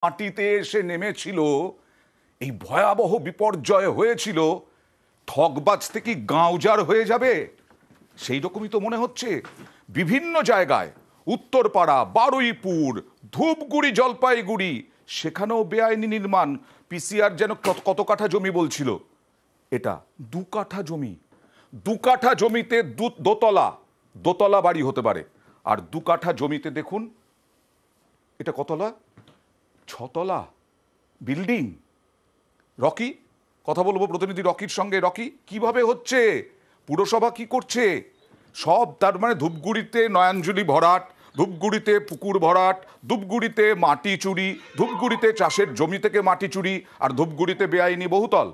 মাটিতে এসে নেমেছিল, এই ভয়াবহ বিপর্যয় হয়েছিল, ঠকবাজ থেকে গাঁওজার হয়ে যাবে সেই রকমই তো মনে হচ্ছে। বিভিন্ন জায়গায় উত্তরপাড়া, বারুইপুর, ধূপগুড়ি, জলপাইগুড়ি, সেখানেও বেআইনি নির্মাণ। পিসিআর যেন কত কাঠা জমি বলছিল, এটা 2 কাঠা জমি। 2 কাঠা জমিতে দোতলা বাড়ি হতে পারে, আর 2 কাঠা জমিতে দেখুন এটা কতলা, 6 তলা বিল্ডিং। রকি, কথা বলবো প্রতিনিধি রকির সঙ্গে। রকি, কিভাবে হচ্ছে, পুরসভা কি করছে? সব তার মানে ধূপগুড়িতে নয়াঞ্জলি ভরাট, ধূপগুড়িতে পুকুর ভরাট, ধূপগুড়িতে মাটি চুরি, ধূপগুড়িতে চাষের জমি থেকে মাটি চুরি, আর ধূপগুড়িতে বেআইনি বহুতল।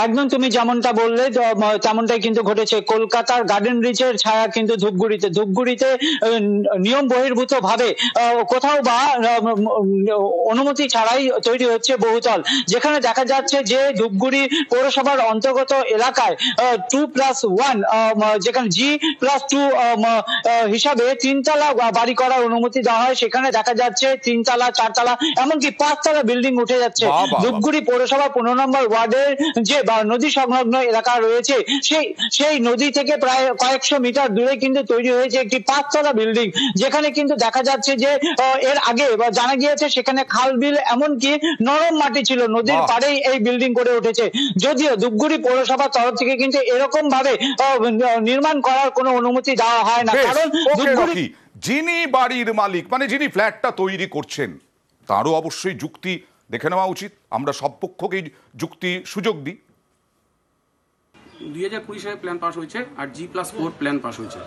একদম তুমি যেমনটা বললে তেমনটাই কিন্তু ঘটেছে। কলকাতার গার্ডেন রিচের ছায়া কিন্তু ধূপগুড়িতে নিয়ম বহির্ভূত ভাবে কোথাও বা অনুমতি ছাড়াই তৈরি হচ্ছে বহুতল, যেখানে দেখা যাচ্ছে যে ধূপগুড়ি পৌরসভার অন্তর্গত এলাকায় 2+1 যেখানে G+2 হিসাবে 3 তলা বাড়ি করার অনুমতি দেওয়া হয়। সেখানে দেখা যাচ্ছে 3 তলা, 4 তলা, এমনকি 5 তলা বিল্ডিং উঠে যাচ্ছে। ধূপগুড়ি পৌরসভা 15 নম্বর ওয়ার্ডের যে নদী সংলগ্ন এলাকা রয়েছে, সেই নদী থেকে প্রায় কয়েকশো মিটার দূরে কিন্তু তৈরি হয়েছে একটি 5 তলা বিল্ডিং, যেখানে কিন্তু দেখা যাচ্ছে যে এর আগে জানা গিয়েছে সেখানে খাল বিল এমনকি নরম মাটি ছিল, নদীর পাড়েই এই বিল্ডিং করে উঠেছে। যদিও ধূপগুড়ি পৌরসভার তরফ থেকে কিন্তু এরকম ভাবে নির্মাণ করার কোনো অনুমতি দেওয়া হয় না, কারণ যিনি বাড়ির মালিক, মানে যিনি ফ্ল্যাটটা তৈরি করছেন, তারও অবশ্যই যুক্তি দেখে নেওয়া উচিত। আমরা সব পক্ষকেই যুক্তি সুযোগ দিই। 2020 সালে প্ল্যান পাস হয়েছে, আর G+4 প্ল্যান পাস হয়েছে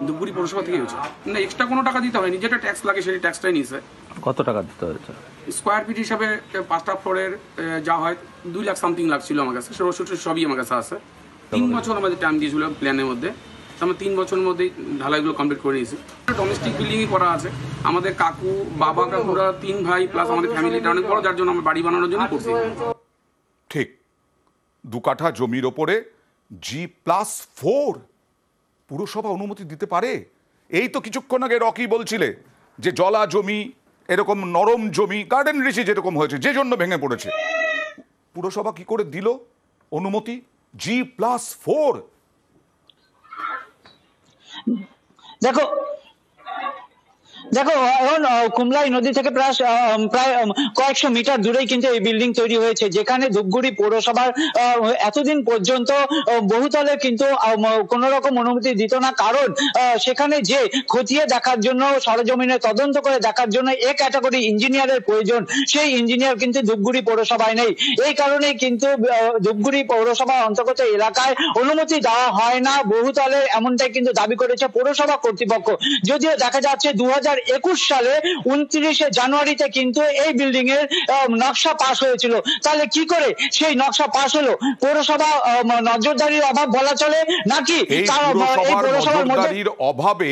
ধূপগুড়ি পৌরসভা থেকে হয়েছে। না এক্সট্রা কোনো টাকা দিতে হয়নি, যেটা ট্যাক্স লাগে সেই ট্যাক্সটাই নিয়েছে। কত টাকা দিতে হয়েছে? স্কোয়ার ফিট হিসাবে 5টা ফ্লোরের যা হয় 2 লাখ সামথিং লাগছিল আমার কাছে, সবই আমার কাছে আছে। 3 বছর আমাদের টাইম দিয়েছিল প্ল্যানের মধ্যে, আমরা 3 বছরের মধ্যেই ঢালাইগুলো কমপ্লিট করে নিয়েছি। ডোমেস্টিক বিল্ডিংই করা আছে। আমাদের বাবা কাকুরা 3 ভাই প্লাস আমাদের ফ্যামিলিটা অনেক বড়, যার জন্য আমরা বাড়ি বানানোর জন্য করছি। ঠিক 2 কাঠা জমির ওপরে G+4 পুরসভা অনুমতি দিতে পারে? এই তো কিছুক্ষণ আগে রকি বলছিলে যে জলা জমি, এরকম নরম জমি, গার্ডেন রিচে যেরকম হয়েছে, যে জন্য ভেঙে পড়েছে, পুরসভা কি করে দিল অনুমতি G+4? দেখো এখন কুমলাই নদী থেকে প্রায় কয়েকশো মিটার দূরেই কিন্তু এই বিল্ডিং তৈরি হয়েছে, যেখানে ধূপগুড়ি পৌরসভার এতদিন পর্যন্ত বহুতলে কিন্তু কোন রকম অনুমতি দিত না, কারণ সেখানে যে খতিয়ে দেখার জন্য, সরজমিনে তদন্ত করে দেখার জন্য ক্যাটাগরি ইঞ্জিনিয়ারের প্রয়োজন, সেই ইঞ্জিনিয়ার কিন্তু ধূপগুড়ি পৌরসভায় নেই। এই কারণে কিন্তু ধূপগুড়ি পৌরসভা অন্তর্গত এলাকায় অনুমতি দেওয়া হয় না বহুতলে, এমনটাই কিন্তু দাবি করেছে পৌরসভা কর্তৃপক্ষ। যদিও দেখা যাচ্ছে 2021 সালে 29 জানুয়ারিতে কিন্তু এই বিল্ডিং এর নকশা পাস হয়েছিল। তাহলে কি করে সেই নকশা পাস হলো? পৌরসভা নজরদারির অভাব বলা চলে, নাকি এই পৌরসভার নজরদারির অভাবে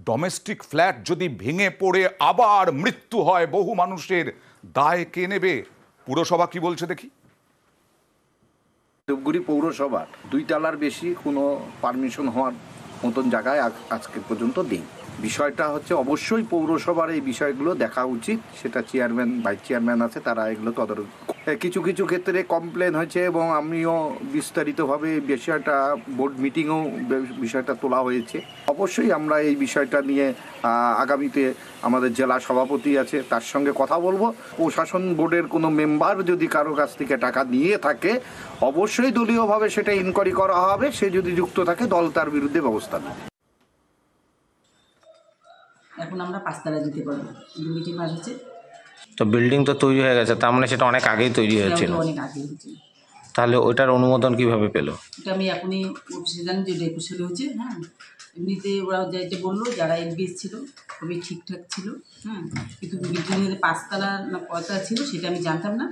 ডোমেস্টিক ফ্ল্যাট যদি ভেঙে পড়ে আবার মৃত্যু হয় বহু মানুষের, দায় কে নেবে? পুরসভা কি বলছে দেখি। ধূপগুড়ি পৌরসভার 2 তলার বেশি কোনো পারমিশন হওয়ার মতন জায়গায় আজকে পর্যন্ত দেই। বিষয়টা হচ্ছে অবশ্যই পৌরসভার এই বিষয়গুলো দেখা উচিত, সেটা চেয়ারম্যান, ভাইস চেয়ারম্যান আছে, তারা এগুলো তদারক। কিছু ক্ষেত্রে কমপ্লেন হয়েছে এবং আমিও বিস্তারিতভাবে বিষয়টা বোর্ড মিটিংয়েও বিষয়টা তোলা হয়েছে। অবশ্যই আমরা এই বিষয়টা নিয়ে আগামীতে আমাদের জেলা সভাপতি আছে, তার সঙ্গে কথা বলবো। প্রশাসন বোর্ডের কোনো মেম্বার যদি কারো কাছ থেকে টাকা নিয়ে থাকে, অবশ্যই দলীয়ভাবে সেটা ইনকোয়ারি করা হবে। সে যদি যুক্ত থাকে, দল তার বিরুদ্ধে ব্যবস্থা নেবে। এখন আমরা 5 তলা দিতে পারবো, মিটিং পাস হচ্ছে। তো বিল্ডিং তো তৈরি হয়ে গেছে, তার মানে সেটা অনেক আগেই তৈরি হয়েছিল। অনেক আগে হয়েছে। তাহলে ওইটার অনুমোদন কিভাবে পেলো? এটা আমি এখনই অফিসে জানি যে 21 সালে হয়েছে। হ্যাঁ, এমনিতে ওরা যাইতে বললো, যারা এমবিএস ছিল খুবই ঠিকঠাক ছিল। হ্যাঁ, কিন্তু বিল্ডিংয়ের 5 তলা না 5 তলা ছিল সেটা আমি জানতাম না।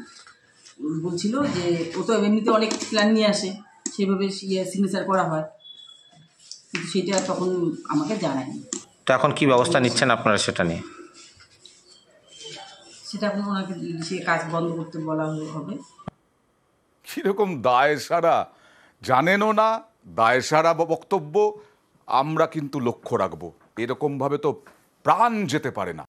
বলছিল যে ও তো এমনিতে অনেক প্ল্যান নিয়ে আসে, সেভাবে সিগনেচার করা হয়, কিন্তু সেটা তখন আমাকে জানায়নি। তো এখন কি ব্যবস্থা নিচ্ছেন আপনারা সেটা নিয়ে? সেটা এখন ওনাকে সে কাজ বন্ধ করতে বলা হবে। কিরকম দায় সারা, জানেনও না, দায় সারা বক্তব্য। আমরা কিন্তু লক্ষ্য রাখবো। এরকম ভাবে তো প্রাণ যেতে পারে না।